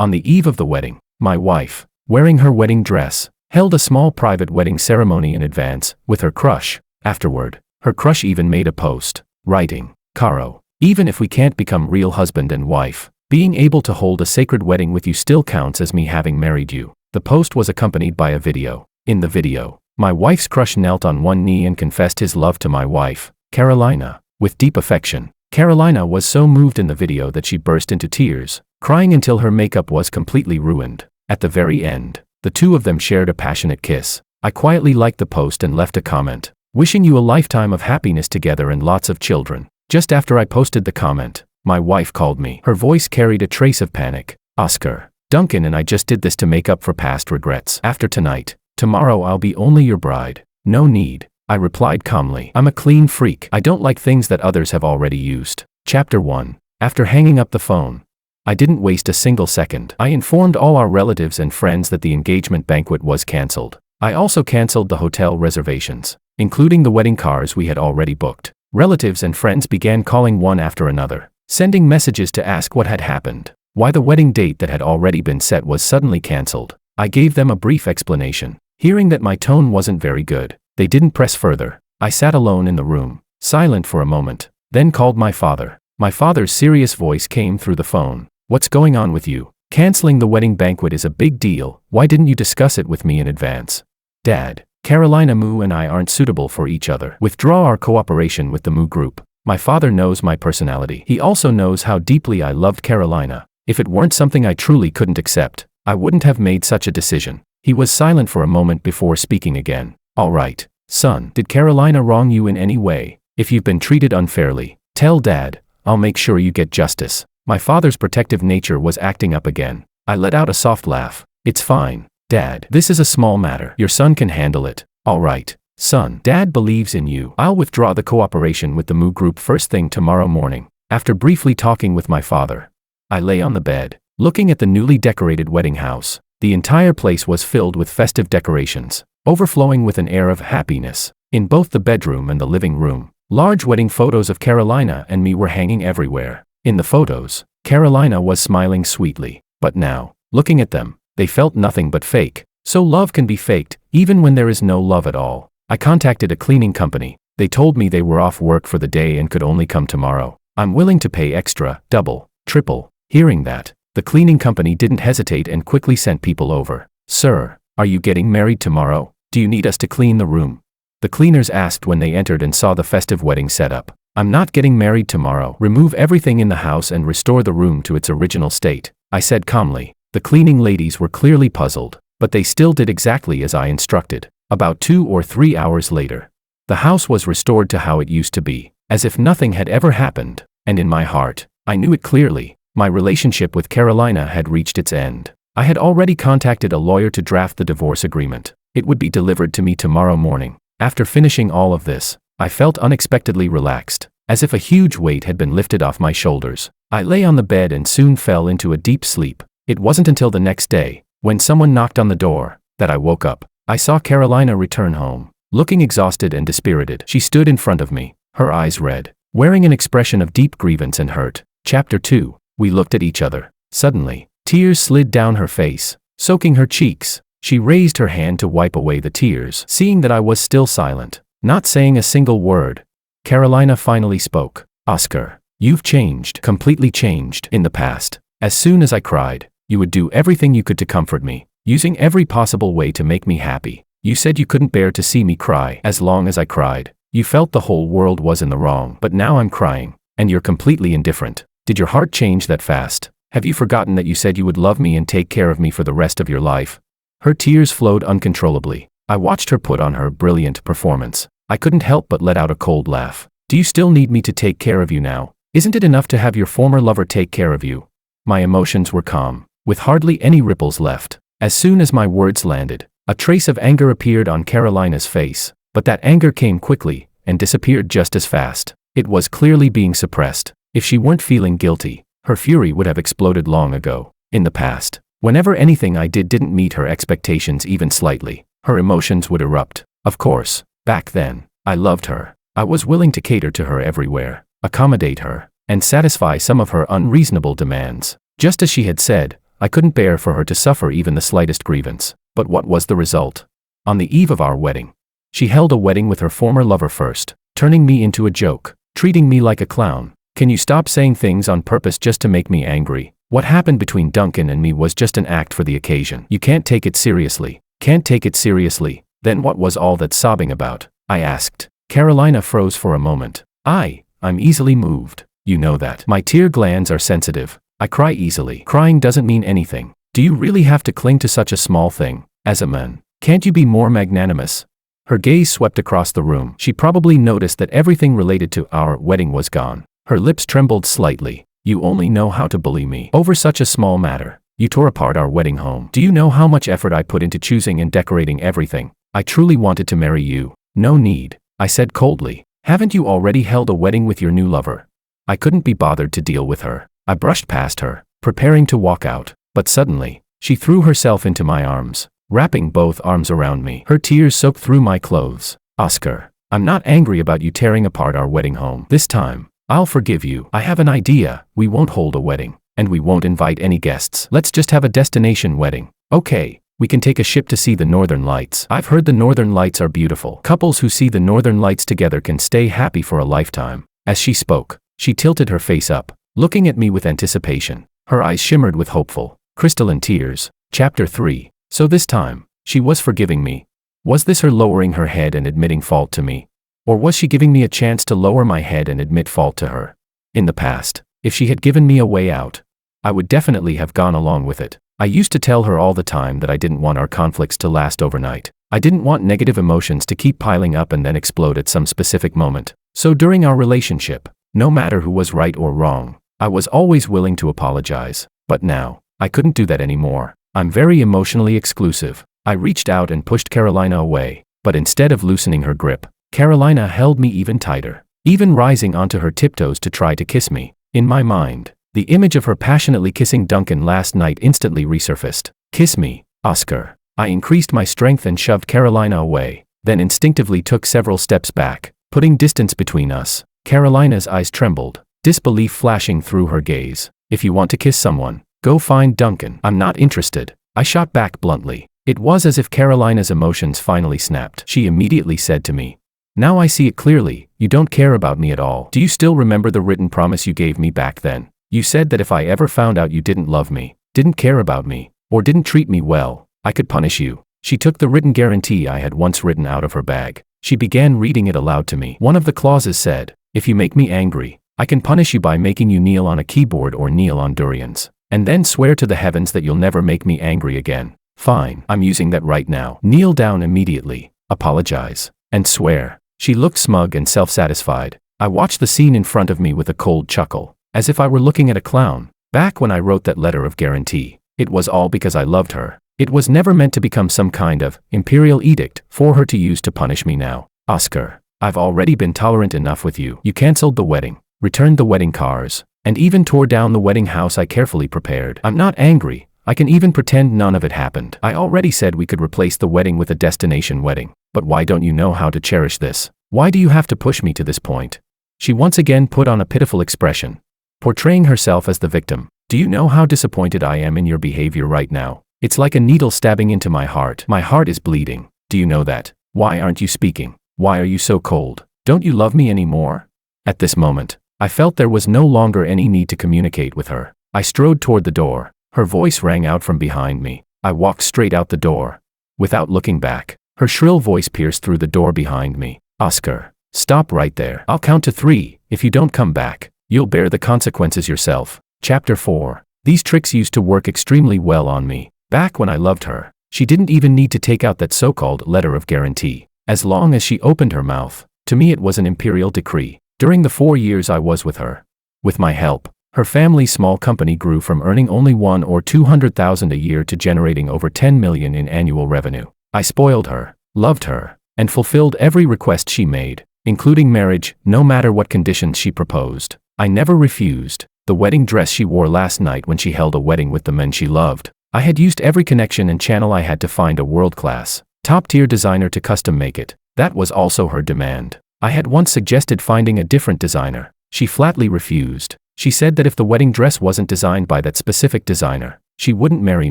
On the eve of the wedding, my wife, wearing her wedding dress, held a small private wedding ceremony in advance with her crush. Afterward, her crush even made a post, writing, "Caro, even if we can't become real husband and wife, being able to hold a sacred wedding with you still counts as me having married you." The post was accompanied by a video. In the video, my wife's crush knelt on one knee and confessed his love to my wife, Carolina, with deep affection. Carolina was so moved in the video that she burst into tears, crying until her makeup was completely ruined. At the very end, the two of them shared a passionate kiss. I quietly liked the post and left a comment, "Wishing you a lifetime of happiness together and lots of children." Just after I posted the comment, my wife called me. Her voice carried a trace of panic. "Oscar, Duncan and I just did this to make up for past regrets. After tonight, tomorrow I'll be only your bride." "No need," I replied calmly. "I'm a clean freak. I don't like things that others have already used." Chapter 1. After hanging up the phone, I didn't waste a single second. I informed all our relatives and friends that the engagement banquet was cancelled. I also cancelled the hotel reservations, including the wedding cars we had already booked. Relatives and friends began calling one after another, sending messages to ask what had happened, why the wedding date that had already been set was suddenly cancelled. I gave them a brief explanation. Hearing that my tone wasn't very good, they didn't press further. I sat alone in the room, silent for a moment, then called my father. My father's serious voice came through the phone. "What's going on with you? Canceling the wedding banquet is a big deal. Why didn't you discuss it with me in advance?" "Dad, Carolina Moo and I aren't suitable for each other. Withdraw our cooperation with the Moo group." My father knows my personality. He also knows how deeply I loved Carolina. If it weren't something I truly couldn't accept, I wouldn't have made such a decision. He was silent for a moment before speaking again. "All right, son, did Carolina wrong you in any way? If you've been treated unfairly, tell Dad. I'll make sure you get justice." My father's protective nature was acting up again. I let out a soft laugh. "It's fine, Dad. This is a small matter. Your son can handle it." "All right, son. Dad believes in you. I'll withdraw the cooperation with the Moo group first thing tomorrow morning." After briefly talking with my father, I lay on the bed, looking at the newly decorated wedding house. The entire place was filled with festive decorations, overflowing with an air of happiness. In both the bedroom and the living room, large wedding photos of Carolina and me were hanging everywhere. In the photos, Carolina was smiling sweetly, but now, looking at them, they felt nothing but fake. So love can be faked, even when there is no love at all. I contacted a cleaning company. They told me they were off work for the day and could only come tomorrow. "I'm willing to pay extra, double, triple." Hearing that, the cleaning company didn't hesitate and quickly sent people over. "Sir, are you getting married tomorrow? Do you need us to clean the room?" the cleaners asked when they entered and saw the festive wedding setup. "I'm not getting married tomorrow. Remove everything in the house and restore the room to its original state," I said calmly. The cleaning ladies were clearly puzzled, but they still did exactly as I instructed. About 2 or 3 hours later, the house was restored to how it used to be, as if nothing had ever happened, and in my heart, I knew it clearly. My relationship with Carolina had reached its end. I had already contacted a lawyer to draft the divorce agreement. It would be delivered to me tomorrow morning. After finishing all of this, I felt unexpectedly relaxed, as if a huge weight had been lifted off my shoulders. I lay on the bed and soon fell into a deep sleep. It wasn't until the next day, when someone knocked on the door, that I woke up. I saw Carolina return home, looking exhausted and dispirited. She stood in front of me, her eyes red, wearing an expression of deep grievance and hurt. Chapter 2. We looked at each other. Suddenly, tears slid down her face, soaking her cheeks. She raised her hand to wipe away the tears. Seeing that I was still silent, not saying a single word, Carolina finally spoke. "Oscar, you've changed, completely changed. In the past, as soon as I cried, you would do everything you could to comfort me, using every possible way to make me happy. You said you couldn't bear to see me cry. As long as I cried, you felt the whole world was in the wrong. But now I'm crying, and you're completely indifferent. Did your heart change that fast? Have you forgotten that you said you would love me and take care of me for the rest of your life?" Her tears flowed uncontrollably. I watched her put on her brilliant performance. I couldn't help but let out a cold laugh. "Do you still need me to take care of you now? Isn't it enough to have your former lover take care of you?" My emotions were calm, with hardly any ripples left. As soon as my words landed, a trace of anger appeared on Carolina's face, but that anger came quickly and disappeared just as fast. It was clearly being suppressed. If she weren't feeling guilty, her fury would have exploded long ago. In the past, whenever anything I did didn't meet her expectations even slightly, her emotions would erupt. Of course, back then, I loved her. I was willing to cater to her everywhere, accommodate her, and satisfy some of her unreasonable demands. Just as she had said, I couldn't bear for her to suffer even the slightest grievance. But what was the result? On the eve of our wedding, she held a wedding with her former lover first, turning me into a joke, treating me like a clown. Can you stop saying things on purpose just to make me angry? What happened between Duncan and me was just an act for the occasion. You can't take it seriously. Can't take it seriously. Then what was all that sobbing about? I asked. Carolina froze for a moment. I'm easily moved. You know that. My tear glands are sensitive. I cry easily. Crying doesn't mean anything. Do you really have to cling to such a small thing? As a man, can't you be more magnanimous? Her gaze swept across the room. She probably noticed that everything related to our wedding was gone. Her lips trembled slightly. You only know how to bully me over such a small matter. You tore apart our wedding home. Do you know how much effort I put into choosing and decorating everything? I truly wanted to marry you. No need, I said coldly. Haven't you already held a wedding with your new lover? I couldn't be bothered to deal with her. I brushed past her, preparing to walk out. But suddenly, she threw herself into my arms, wrapping both arms around me. Her tears soaked through my clothes. Oscar, I'm not angry about you tearing apart our wedding home. This time, I'll forgive you. I have an idea. We won't hold a wedding, and we won't invite any guests. Let's just have a destination wedding. Okay, we can take a ship to see the northern lights. I've heard the northern lights are beautiful. Couples who see the northern lights together can stay happy for a lifetime. As she spoke, she tilted her face up, looking at me with anticipation. Her eyes shimmered with hopeful, crystalline tears. Chapter 3. So this time, she was forgiving me. Was this her lowering her head and admitting fault to me? Or was she giving me a chance to lower my head and admit fault to her? In the past, if she had given me a way out, I would definitely have gone along with it. I used to tell her all the time that I didn't want our conflicts to last overnight. I didn't want negative emotions to keep piling up and then explode at some specific moment. So during our relationship, no matter who was right or wrong, I was always willing to apologize. But now, I couldn't do that anymore. I'm very emotionally exclusive. I reached out and pushed Carolina away, but instead of loosening her grip, Carolina held me even tighter, even rising onto her tiptoes to try to kiss me. In my mind, the image of her passionately kissing Duncan last night instantly resurfaced. Kiss me, Oscar. I increased my strength and shoved Carolina away, then instinctively took several steps back, putting distance between us. Carolina's eyes trembled, disbelief flashing through her gaze. If you want to kiss someone, go find Duncan. I'm not interested, I shot back bluntly. It was as if Carolina's emotions finally snapped. She immediately said to me, "Now I see it clearly, you don't care about me at all. Do you still remember the written promise you gave me back then? You said that if I ever found out you didn't love me, didn't care about me, or didn't treat me well, I could punish you." She took the written guarantee I had once written out of her bag. She began reading it aloud to me. One of the clauses said, "If you make me angry, I can punish you by making you kneel on a keyboard or kneel on durians, and then swear to the heavens that you'll never make me angry again." Fine, I'm using that right now. Kneel down immediately, apologize, and swear. She looked smug and self-satisfied. I watched the scene in front of me with a cold chuckle, as if I were looking at a clown. Back when I wrote that letter of guarantee, it was all because I loved her. It was never meant to become some kind of imperial edict for her to use to punish me now. Oscar, I've already been tolerant enough with you. You canceled the wedding, returned the wedding cars, and even tore down the wedding house I carefully prepared. I'm not angry. I can even pretend none of it happened. I already said we could replace the wedding with a destination wedding. But why don't you know how to cherish this? Why do you have to push me to this point? She once again put on a pitiful expression, portraying herself as the victim. Do you know how disappointed I am in your behavior right now? It's like a needle stabbing into my heart. My heart is bleeding. Do you know that? Why aren't you speaking? Why are you so cold? Don't you love me anymore? At this moment, I felt there was no longer any need to communicate with her. I strode toward the door. Her voice rang out from behind me. I walked straight out the door, without looking back. Her shrill voice pierced through the door behind me. Oscar, stop right there. I'll count to 3. If you don't come back, you'll bear the consequences yourself. Chapter 4. These tricks used to work extremely well on me. Back when I loved her, she didn't even need to take out that so-called letter of guarantee. As long as she opened her mouth, to me it was an imperial decree. During the 4 years I was with her, with my help, her family's small company grew from earning only $100,000 or $200,000 a year to generating over $10 million in annual revenue. I spoiled her, loved her, and fulfilled every request she made, including marriage, no matter what conditions she proposed. I never refused. The wedding dress she wore last night when she held a wedding with the men she loved. I had used every connection and channel I had to find a world-class, top-tier designer to custom make it. That was also her demand. I had once suggested finding a different designer. She flatly refused. She said that if the wedding dress wasn't designed by that specific designer, She wouldn't marry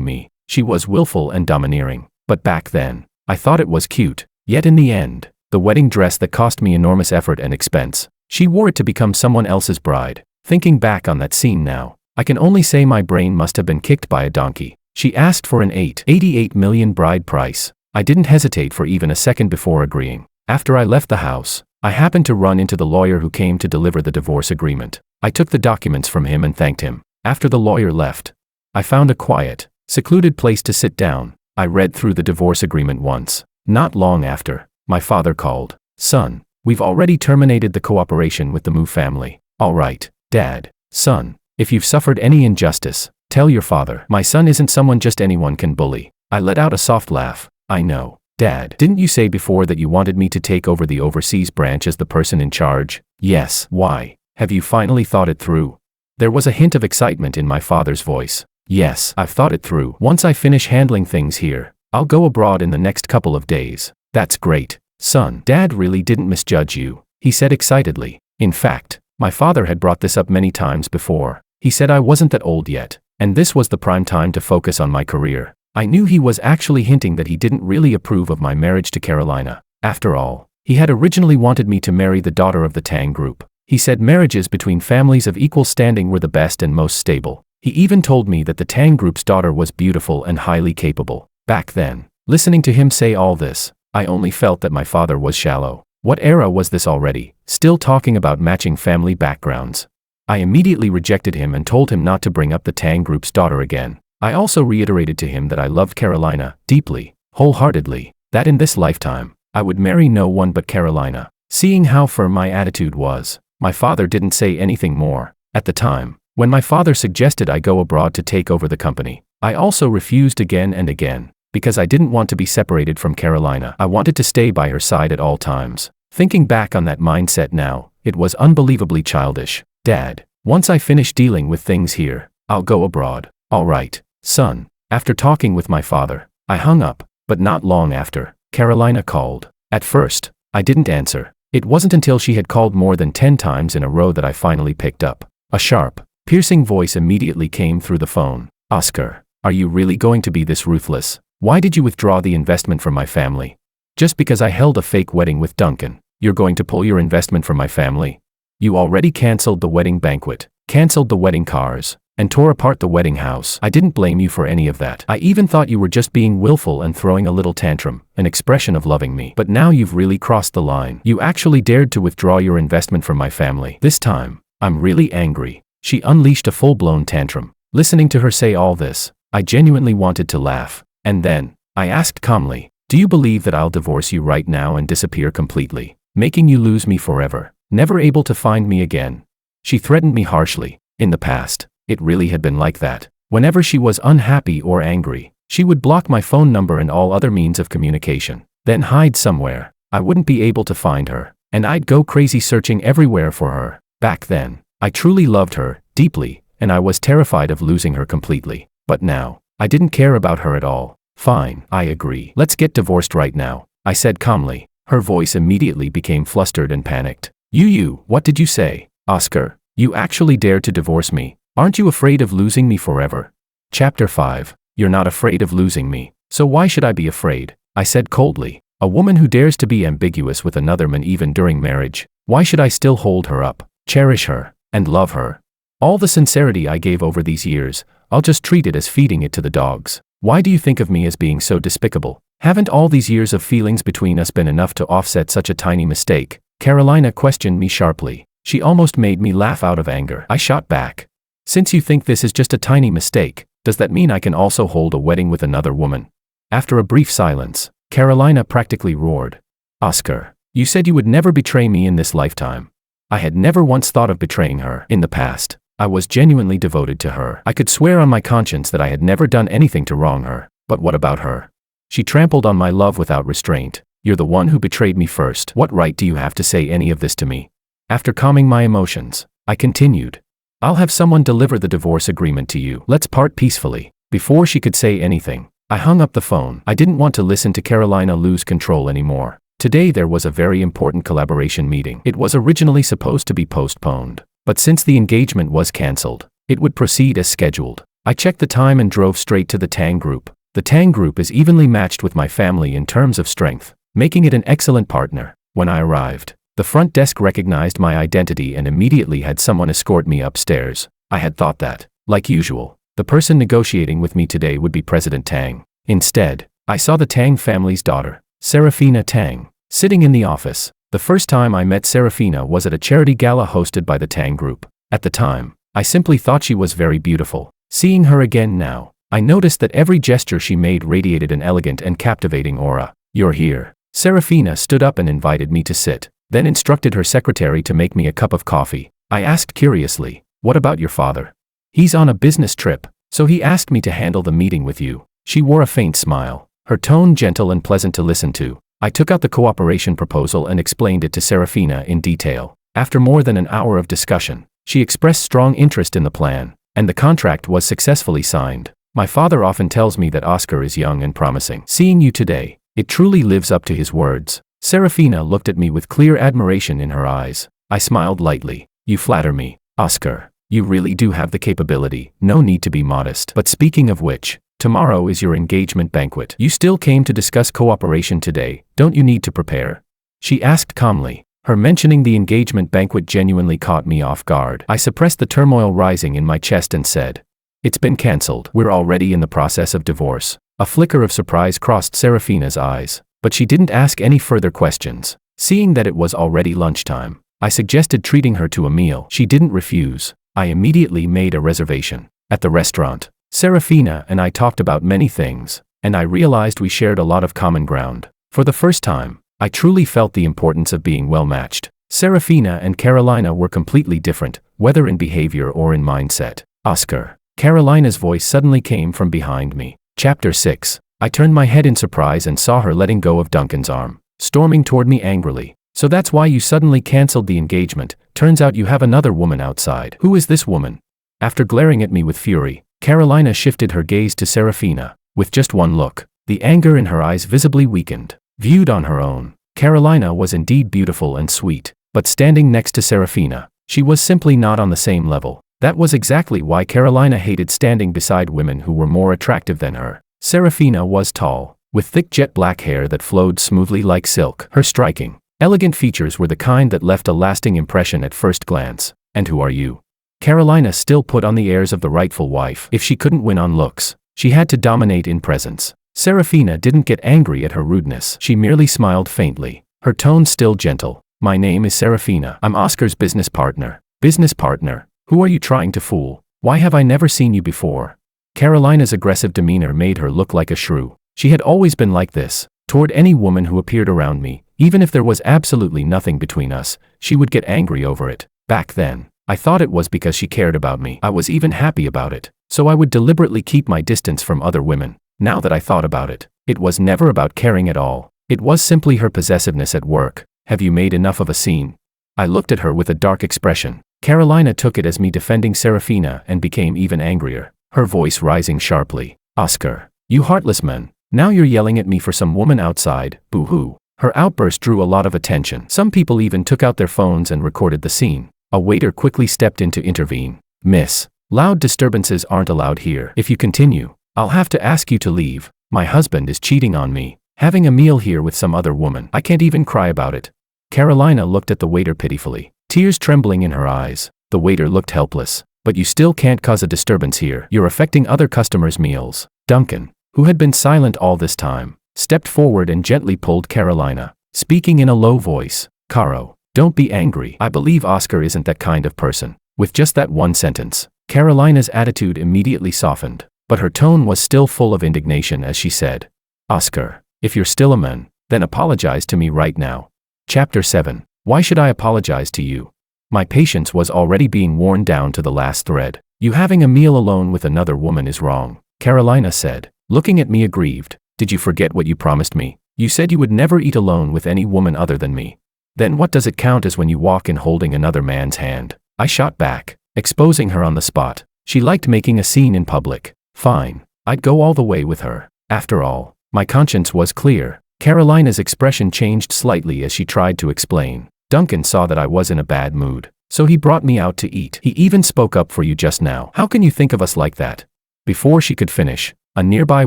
me. She was willful and domineering. But back then, I thought it was cute. Yet in the end, the wedding dress that cost me enormous effort and expense, she wore it to become someone else's bride. Thinking back on that scene now, I can only say my brain must have been kicked by a donkey. She asked for an $88 million bride price. I didn't hesitate for even a second before agreeing. After I left the house, I happened to run into the lawyer who came to deliver the divorce agreement. I took the documents from him and thanked him. After the lawyer left, I found a quiet, secluded place to sit down. I read through the divorce agreement once. Not long after, my father called. Son, we've already terminated the cooperation with the Mu family. All right, Dad. Son, if you've suffered any injustice, tell your father. My son isn't someone just anyone can bully. I let out a soft laugh. I know. Dad, didn't you say before that you wanted me to take over the overseas branch as the person in charge? Yes. Why? Have you finally thought it through? There was a hint of excitement in my father's voice. Yes, I've thought it through. Once I finish handling things here, I'll go abroad in the next couple of days. That's great. Son, Dad really didn't misjudge you, he said excitedly. In fact, my father had brought this up many times before. He said I wasn't that old yet, and this was the prime time to focus on my career. I knew he was actually hinting that he didn't really approve of my marriage to Carolina. After all, he had originally wanted me to marry the daughter of the Tang group. He said marriages between families of equal standing were the best and most stable. He even told me that the Tang group's daughter was beautiful and highly capable. Back then, listening to him say all this, I only felt that my father was shallow. What era was this already, still talking about matching family backgrounds? I immediately rejected him and told him not to bring up the Tang group's daughter again. I also reiterated to him that I loved Carolina deeply, wholeheartedly, that in this lifetime, I would marry no one but Carolina. Seeing how firm my attitude was, my father didn't say anything more. At the time, when my father suggested I go abroad to take over the company, I also refused again and again, because I didn't want to be separated from Carolina. I wanted to stay by her side at all times. Thinking back on that mindset now, it was unbelievably childish. Dad, once I finish dealing with things here, I'll go abroad. All right, son. After talking with my father, I hung up, but not long after, Carolina called. At first, I didn't answer. It wasn't until she had called more than 10 times in a row that I finally picked up. A sharp, piercing voice immediately came through the phone. Oscar, are you really going to be this ruthless? Why did you withdraw the investment from my family? Just because I held a fake wedding with Duncan, you're going to pull your investment from my family? You already canceled the wedding banquet, canceled the wedding cars, and tore apart the wedding house. I didn't blame you for any of that. I even thought you were just being willful and throwing a little tantrum, an expression of loving me. But now you've really crossed the line. You actually dared to withdraw your investment from my family. This time, I'm really angry. She unleashed a full-blown tantrum. Listening to her say all this, I genuinely wanted to laugh. And then, I asked calmly, do you believe that I'll divorce you right now and disappear completely, making you lose me forever, never able to find me again? She threatened me harshly. In the past, it really had been like that. Whenever she was unhappy or angry, she would block my phone number and all other means of communication, then hide somewhere. I wouldn't be able to find her, and I'd go crazy searching everywhere for her. Back then, I truly loved her, deeply, and I was terrified of losing her completely. But now, I didn't care about her at all. Fine, I agree. Let's get divorced right now, I said calmly. Her voice immediately became flustered and panicked. What did you say? Oscar, you actually dared to divorce me. Aren't you afraid of losing me forever? Chapter 5. You're not afraid of losing me, so why should I be afraid? I said coldly. A woman who dares to be ambiguous with another man even during marriage, why should I still hold her up, cherish her, and love her? All the sincerity I gave over these years, I'll just treat it as feeding it to the dogs. Why do you think of me as being so despicable? Haven't all these years of feelings between us been enough to offset such a tiny mistake? Carolina questioned me sharply. She almost made me laugh out of anger. I shot back. Since you think this is just a tiny mistake, does that mean I can also hold a wedding with another woman? After a brief silence, Carolina practically roared. Oscar, you said you would never betray me in this lifetime. I had never once thought of betraying her. In the past, I was genuinely devoted to her. I could swear on my conscience that I had never done anything to wrong her. But what about her? She trampled on my love without restraint. You're the one who betrayed me first. What right do you have to say any of this to me? After calming my emotions, I continued. I'll have someone deliver the divorce agreement to you. Let's part peacefully. Before she could say anything, I hung up the phone. I didn't want to listen to Carolina lose control anymore. Today there was a very important collaboration meeting. It was originally supposed to be postponed, but since the engagement was cancelled, it would proceed as scheduled. I checked the time and drove straight to the Tang group. The Tang group is evenly matched with my family in terms of strength, making it an excellent partner. When I arrived, the front desk recognized my identity and immediately had someone escort me upstairs. I had thought that, like usual, the person negotiating with me today would be President Tang. Instead, I saw the Tang family's daughter, Serafina Tang, sitting in the office. The first time I met Serafina was at a charity gala hosted by the Tang group. At the time, I simply thought she was very beautiful. Seeing her again now, I noticed that every gesture she made radiated an elegant and captivating aura. "You're here." Serafina stood up and invited me to sit, then instructed her secretary to make me a cup of coffee. I asked curiously, "What about your father?" "He's on a business trip, so he asked me to handle the meeting with you." She wore a faint smile, her tone gentle and pleasant to listen to. I took out the cooperation proposal and explained it to Serafina in detail. After more than an hour of discussion, she expressed strong interest in the plan, and the contract was successfully signed. "My father often tells me that Oscar is young and promising. Seeing you today, it truly lives up to his words." Serafina looked at me with clear admiration in her eyes. I smiled lightly. "You flatter me, Oscar. You really do have the capability, no need to be modest. But speaking of which, tomorrow is your engagement banquet. You still came to discuss cooperation today, don't you need to prepare?" she asked calmly. Her mentioning the engagement banquet genuinely caught me off guard. I suppressed the turmoil rising in my chest and said, "It's been cancelled. We're already in the process of divorce." A flicker of surprise crossed Serafina's eyes, but she didn't ask any further questions. Seeing that it was already lunchtime, I suggested treating her to a meal. She didn't refuse. I immediately made a reservation. At the restaurant, Serafina and I talked about many things, and I realized we shared a lot of common ground. For the first time, I truly felt the importance of being well matched. Serafina and Carolina were completely different, whether in behavior or in mindset. "Oscar." Carolina's voice suddenly came from behind me. Chapter 6. I turned my head in surprise and saw her letting go of Duncan's arm, storming toward me angrily. "So that's why you suddenly cancelled the engagement. Turns out you have another woman outside. Who is this woman?" After glaring at me with fury, Carolina shifted her gaze to Serafina. With just one look, the anger in her eyes visibly weakened. Viewed on her own, Carolina was indeed beautiful and sweet, but standing next to Serafina, she was simply not on the same level. That was exactly why Carolina hated standing beside women who were more attractive than her. Serafina was tall, with thick jet black hair that flowed smoothly like silk. Her striking, elegant features were the kind that left a lasting impression at first glance. "And who are you?" Carolina still put on the airs of the rightful wife. If she couldn't win on looks, she had to dominate in presence. Serafina didn't get angry at her rudeness. She merely smiled faintly, her tone still gentle. "My name is Serafina. I'm Oscar's business partner." "Business partner? Who are you trying to fool? Why have I never seen you before?" Carolina's aggressive demeanor made her look like a shrew. She had always been like this. Toward any woman who appeared around me, even if there was absolutely nothing between us, she would get angry over it. Back then, I thought it was because she cared about me. I was even happy about it, so I would deliberately keep my distance from other women. Now that I thought about it, it was never about caring at all. It was simply her possessiveness at work. "Have you made enough of a scene?" I looked at her with a dark expression. Carolina took it as me defending Serafina and became even angrier, her voice rising sharply. "Oscar, you heartless man. Now you're yelling at me for some woman outside, boo-hoo." Her outburst drew a lot of attention. Some people even took out their phones and recorded the scene. A waiter quickly stepped in to intervene. "Miss, loud disturbances aren't allowed here. If you continue, I'll have to ask you to leave. My husband is cheating on me, having a meal here with some other woman. I can't even cry about it." Carolina looked at the waiter pitifully, tears trembling in her eyes. The waiter looked helpless. "But you still can't cause a disturbance here. You're affecting other customers' meals." Duncan, who had been silent all this time, stepped forward and gently pulled Carolina, speaking in a low voice. "Caro, don't be angry. I believe Oscar isn't that kind of person." With just that one sentence, Carolina's attitude immediately softened, but her tone was still full of indignation as she said, "Oscar, if you're still a man, then apologize to me right now." Chapter 7. Why should I apologize to you? My patience was already being worn down to the last thread. "You having a meal alone with another woman is wrong," Carolina said, looking at me aggrieved. "Did you forget what you promised me? You said you would never eat alone with any woman other than me. Then what does it count as when you walk in holding another man's hand?" I shot back, exposing her on the spot. She liked making a scene in public. Fine, I'd go all the way with her. After all, my conscience was clear. Carolina's expression changed slightly as she tried to explain. "Duncan saw that I was in a bad mood, so he brought me out to eat. He even spoke up for you just now. How can you think of us like that?" Before she could finish, a nearby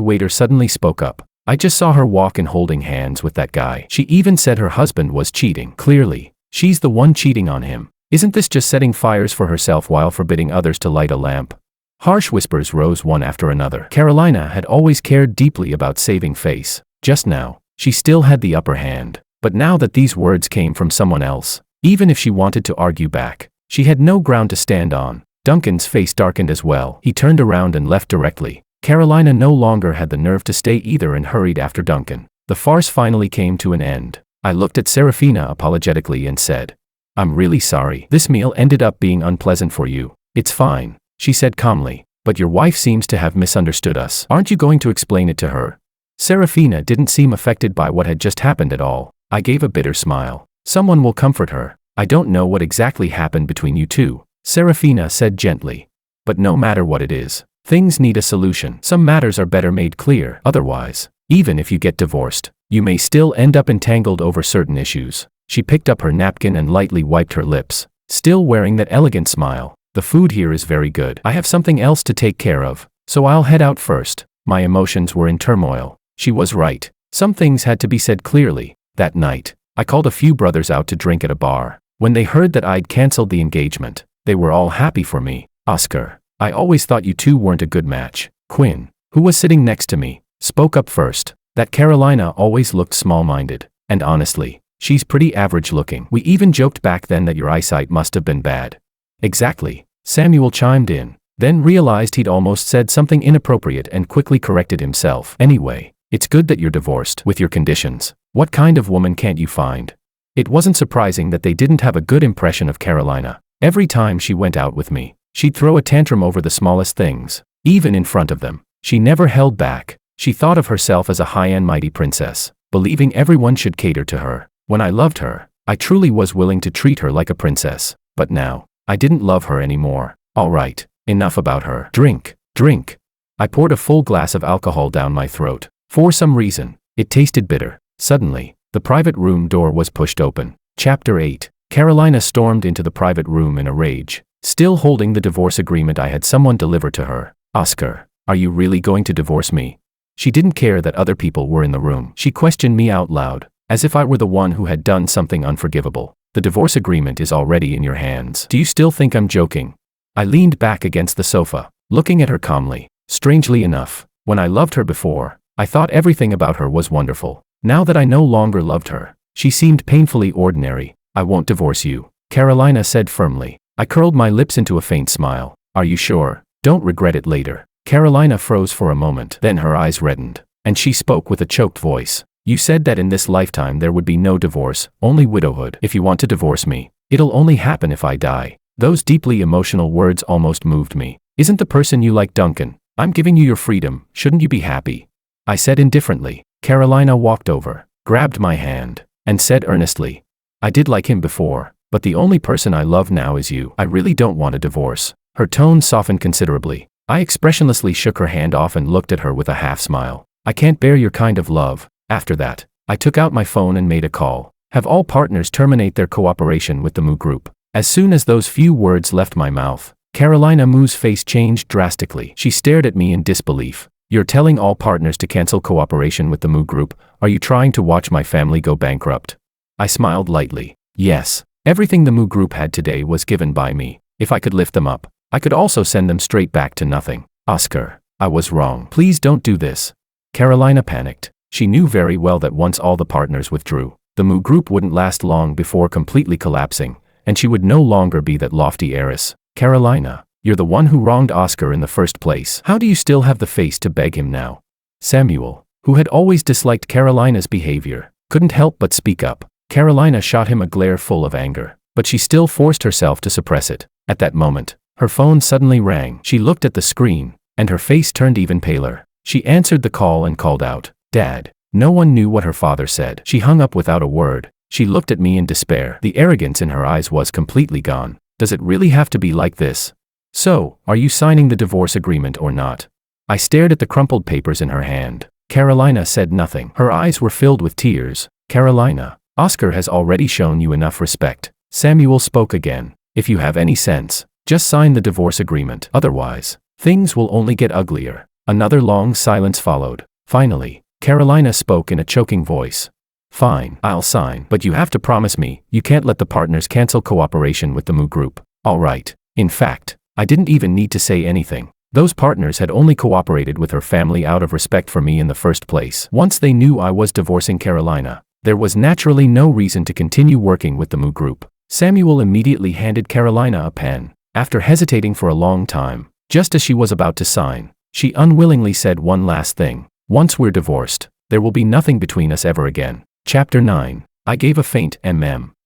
waiter suddenly spoke up. I just saw her walk in holding hands with that guy. She even said her husband was cheating. Clearly, she's the one cheating on him. Isn't this just setting fires for herself while forbidding others to light a lamp? Harsh whispers rose one after another. Carolina had always cared deeply about saving face. Just now, she still had the upper hand. But now that these words came from someone else, even if she wanted to argue back, she had no ground to stand on. Duncan's face darkened as well. He turned around and left directly. Carolina no longer had the nerve to stay either and hurried after Duncan. The farce finally came to an end. I looked at Serafina apologetically and said, "I'm really sorry. This meal ended up being unpleasant for you." "It's fine," she said calmly, "but your wife seems to have misunderstood us. Aren't you going to explain it to her?" Serafina didn't seem affected by what had just happened at all. I gave a bitter smile. "Someone will comfort her. I don't know what exactly happened between you two," Serafina said gently. "But no matter what it is, things need a solution. Some matters are better made clear. Otherwise, even if you get divorced, you may still end up entangled over certain issues." She picked up her napkin and lightly wiped her lips, still wearing that elegant smile. "The food here is very good. I have something else to take care of, so I'll head out first." My emotions were in turmoil. She was right. Some things had to be said clearly. That night, I called a few brothers out to drink at a bar. When they heard that I'd canceled the engagement, they were all happy for me. "Oscar, I always thought you two weren't a good match." Quinn, who was sitting next to me, spoke up first. "That Carolina always looked small-minded, and honestly, she's pretty average-looking. We even joked back then that your eyesight must have been bad." "Exactly," Samuel chimed in, then realized he'd almost said something inappropriate and quickly corrected himself. "Anyway, it's good that you're divorced. With your conditions, what kind of woman can't you find?" It wasn't surprising that they didn't have a good impression of Carolina. Every time she went out with me, she'd throw a tantrum over the smallest things, even in front of them. She never held back. She thought of herself as a high and mighty princess, believing everyone should cater to her. When I loved her, I truly was willing to treat her like a princess. But now, I didn't love her anymore. All right, enough about her. Drink, drink. I poured a full glass of alcohol down my throat. For some reason, it tasted bitter. Suddenly, the private room door was pushed open. Chapter 8. Carolina stormed into the private room in a rage, still holding the divorce agreement I had someone deliver to her. "Oscar, are you really going to divorce me?" She didn't care that other people were in the room. She questioned me out loud, as if I were the one who had done something unforgivable. "The divorce agreement is already in your hands. Do you still think I'm joking?" I leaned back against the sofa, looking at her calmly. Strangely enough, when I loved her before, I thought everything about her was wonderful. Now that I no longer loved her, she seemed painfully ordinary. "I won't divorce you," Carolina said firmly. I curled my lips into a faint smile. "Are you sure? Don't regret it later." Carolina froze for a moment, then her eyes reddened, and she spoke with a choked voice. "You said that in this lifetime there would be no divorce, only widowhood. If you want to divorce me, it'll only happen if I die." Those deeply emotional words almost moved me. "Isn't the person you like Duncan? I'm giving you your freedom, shouldn't you be happy?" I said indifferently. Carolina walked over, grabbed my hand, and said earnestly, "I did like him before, but the only person I love now is you. I really don't want a divorce." Her tone softened considerably. I expressionlessly shook her hand off and looked at her with a half smile. "I can't bear your kind of love." After that, I took out my phone and made a call. "Have all partners terminate their cooperation with the Moo Group." As soon as those few words left my mouth, Carolina Moo's face changed drastically. She stared at me in disbelief. "You're telling all partners to cancel cooperation with the Moo Group? Are you trying to watch my family go bankrupt?" I smiled lightly. "Yes, everything the Moo Group had today was given by me. If I could lift them up, I could also send them straight back to nothing." "Oscar, I was wrong. Please don't do this." Carolina panicked. She knew very well that once all the partners withdrew, the Moo Group wouldn't last long before completely collapsing, and she would no longer be that lofty heiress. "Carolina, you're the one who wronged Oscar in the first place. How do you still have the face to beg him now?" Samuel, who had always disliked Carolina's behavior, couldn't help but speak up. Carolina shot him a glare full of anger, but she still forced herself to suppress it. At that moment, her phone suddenly rang. She looked at the screen, and her face turned even paler. She answered the call and called out, "Dad." No one knew what her father said. She hung up without a word. She looked at me in despair. The arrogance in her eyes was completely gone. "Does it really have to be like this? So, are you signing the divorce agreement or not?" I stared at the crumpled papers in her hand. Carolina said nothing. Her eyes were filled with tears. "Carolina, Oscar has already shown you enough respect." Samuel spoke again. "If you have any sense, just sign the divorce agreement. Otherwise, Things will only get uglier. Another long silence followed. Finally, Carolina spoke in a choking voice. Fine, I'll sign, but you have to promise me you can't let the partners cancel cooperation with the Mu Group. All right. In fact, I didn't even need to say anything. Those partners had only cooperated with her family out of respect for me in the first place. Once they knew I was divorcing Carolina, there was naturally no reason to continue working with the Mu Group. Samuel immediately handed Carolina a pen. After hesitating for a long time, just as she was about to sign, she unwillingly said one last thing. Once we're divorced, there will be nothing between us ever again. Chapter 9. I gave a faint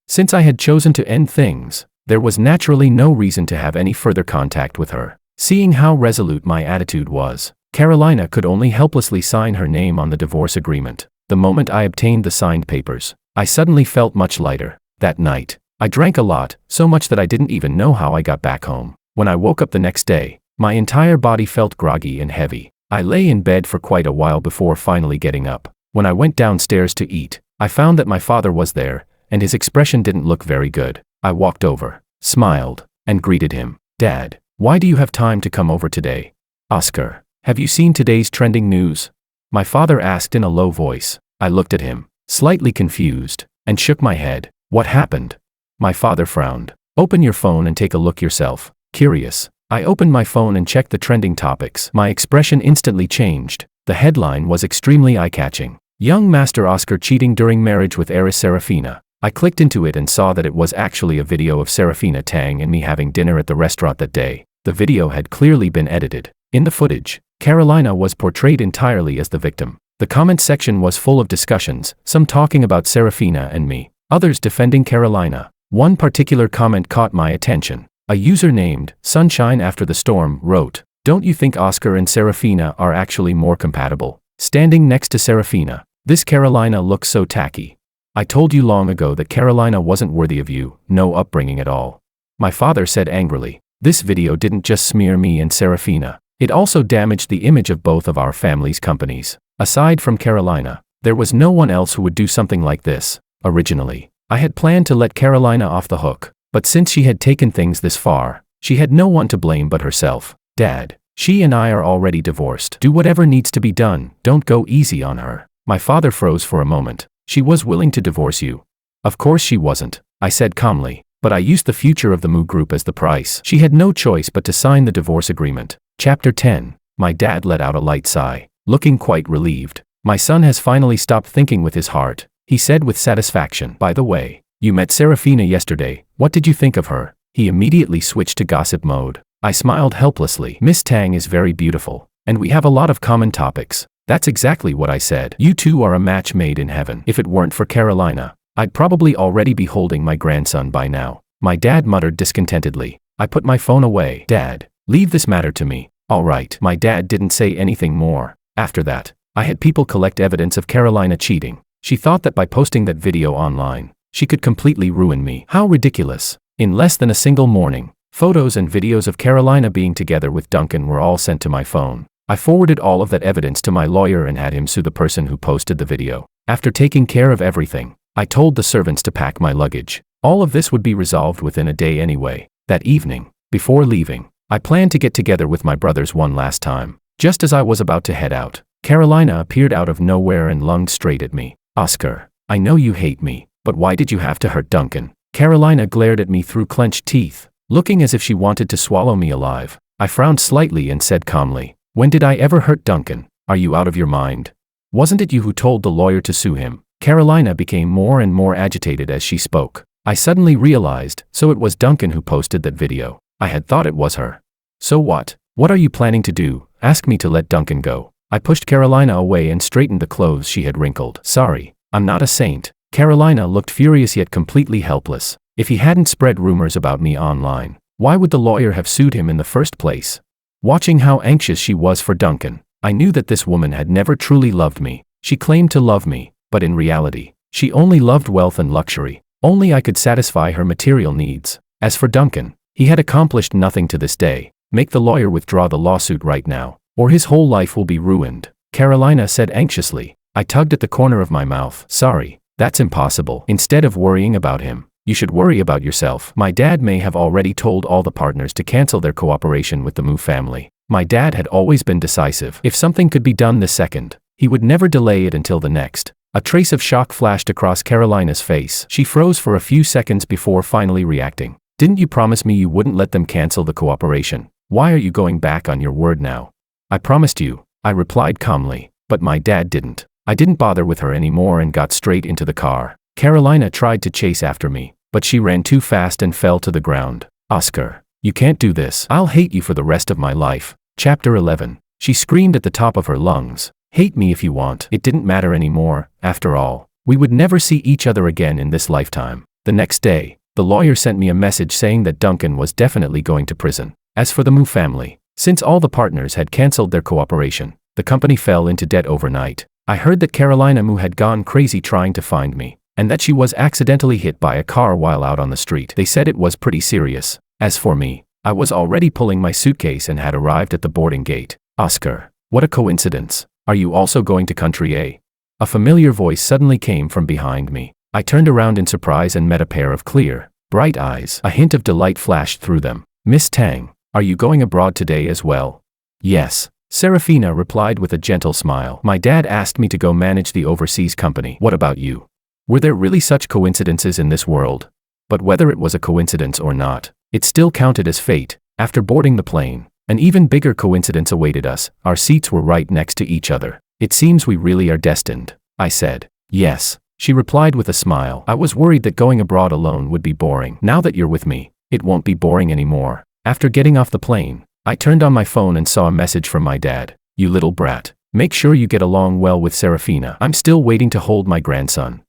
Since I had chosen to end things, there was naturally no reason to have any further contact with her. Seeing how resolute my attitude was, Carolina could only helplessly sign her name on the divorce agreement. The moment I obtained the signed papers, I suddenly felt much lighter. That night, I drank a lot, so much that I didn't even know how I got back home. When I woke up the next day, my entire body felt groggy and heavy. I lay in bed for quite a while before finally getting up. When I went downstairs to eat, I found that my father was there, and his expression didn't look very good. I walked over, smiled, and greeted him. Dad, why do you have time to come over today? Oscar, have you seen today's trending news? My father asked in a low voice. I looked at him, slightly confused, and shook my head. What happened? My father frowned. Open your phone and take a look yourself. Curious, I opened my phone and checked the trending topics. My expression instantly changed. The headline was extremely eye-catching. Young Master Oscar cheating during marriage with heiress Serafina. I clicked into it and saw that it was actually a video of Serafina Tang and me having dinner at the restaurant that day. The video had clearly been edited. In the footage, Carolina was portrayed entirely as the victim. The comment section was full of discussions, some talking about Serafina and me, others defending Carolina. One particular comment caught my attention. A user named Sunshine After the Storm wrote, "Don't you think Oscar and Serafina are actually more compatible? Standing next to Serafina, this Carolina looks so tacky. I told you long ago that Carolina wasn't worthy of you, no upbringing at all." My father said angrily, "This video didn't just smear me and Serafina, it also damaged the image of both of our family's companies. Aside from Carolina, there was no one else who would do something like this. Originally, I had planned to let Carolina off the hook, but since she had taken things this far, she had no one to blame but herself. Dad, she and I are already divorced. Do whatever needs to be done, don't go easy on her." My father froze for a moment. "She was willing to divorce you." "Of course she wasn't," I said calmly, "but I used the future of the Mu Group as the price." She had no choice but to sign the divorce agreement. Chapter 10. My dad let out a light sigh, looking quite relieved. "My son has finally stopped thinking with his heart," he said with satisfaction. "By the way, you met Serafina yesterday. What did you think of her?" He immediately switched to gossip mode. I smiled helplessly. "Miss Tang is very beautiful, and we have a lot of common topics." "That's exactly what I said. You two are a match made in heaven. If it weren't for Carolina, I'd probably already be holding my grandson by now." My dad muttered discontentedly. I put my phone away. "Dad, leave this matter to me." "All right." My dad didn't say anything more. After that, I had people collect evidence of Carolina cheating. She thought that by posting that video online, she could completely ruin me. How ridiculous. In less than a single morning, photos and videos of Carolina being together with Duncan were all sent to my phone. I forwarded all of that evidence to my lawyer and had him sue the person who posted the video. After taking care of everything, I told the servants to pack my luggage. All of this would be resolved within a day anyway. That evening, before leaving, I planned to get together with my brothers one last time. Just as I was about to head out, Carolina appeared out of nowhere and lunged straight at me. "Oscar, I know you hate me, but why did you have to hurt Duncan?" Carolina glared at me through clenched teeth, looking as if she wanted to swallow me alive. I frowned slightly and said calmly, "When did I ever hurt Duncan? Are you out of your mind? Wasn't it you who told the lawyer to sue him?" Carolina became more and more agitated as she spoke. I suddenly realized, so it was Duncan who posted that video. I had thought it was her. "So what? What are you planning to do? Ask me to let Duncan go." I pushed Carolina away and straightened the clothes she had wrinkled. "Sorry, I'm not a saint." Carolina looked furious yet completely helpless. If he hadn't spread rumors about me online, why would the lawyer have sued him in the first place? Watching how anxious she was for Duncan, I knew that this woman had never truly loved me. She claimed to love me, but in reality, she only loved wealth and luxury. Only I could satisfy her material needs. As for Duncan, he had accomplished nothing to this day. Make the lawyer withdraw the lawsuit right now, or his whole life will be ruined, Carolina said anxiously. I tugged at the corner of my mouth. "Sorry, that's impossible. Instead of worrying about him, you should worry about yourself." My dad may have already told all the partners to cancel their cooperation with the Mu family, My dad had always been decisive. If something could be done this second, he would never delay it until the next. A trace of shock flashed across Carolina's face. She froze for a few seconds before finally reacting. Didn't you promise me you wouldn't let them cancel the cooperation? Why are you going back on your word now? I promised you, I replied calmly, but my dad didn't. I didn't bother with her anymore and got straight into the car. Carolina tried to chase after me, but she ran too fast and fell to the ground. Oscar, you can't do this. I'll hate you for the rest of my life. Chapter 11. She screamed at the top of her lungs. Hate me if you want. It didn't matter anymore. After all, we would never see each other again in this lifetime. The next day, the lawyer sent me a message saying that Duncan was definitely going to prison. As for the Mu family, since all the partners had canceled their cooperation, the company fell into debt overnight. I heard that Carolina Mu had gone crazy trying to find me, and that she was accidentally hit by a car while out on the street. They said it was pretty serious. As for me, I was already pulling my suitcase and had arrived at the boarding gate. Oscar, what a coincidence. Are you also going to Country A? A familiar voice suddenly came from behind me. I turned around in surprise and met a pair of clear, bright eyes. A hint of delight flashed through them. Miss Tang, are you going abroad today as well? Yes, Serafina replied with a gentle smile. My dad asked me to go manage the overseas company. What about you? Were there really such coincidences in this world? But whether it was a coincidence or not, it still counted as fate. After boarding the plane, an even bigger coincidence awaited us. Our seats were right next to each other. It seems we really are destined, I said. Yes, she replied with a smile. I was worried that going abroad alone would be boring. Now that you're with me, it won't be boring anymore. After getting off the plane, I turned on my phone and saw a message from my dad. You little brat. Make sure you get along well with Serafina. I'm still waiting to hold my grandson.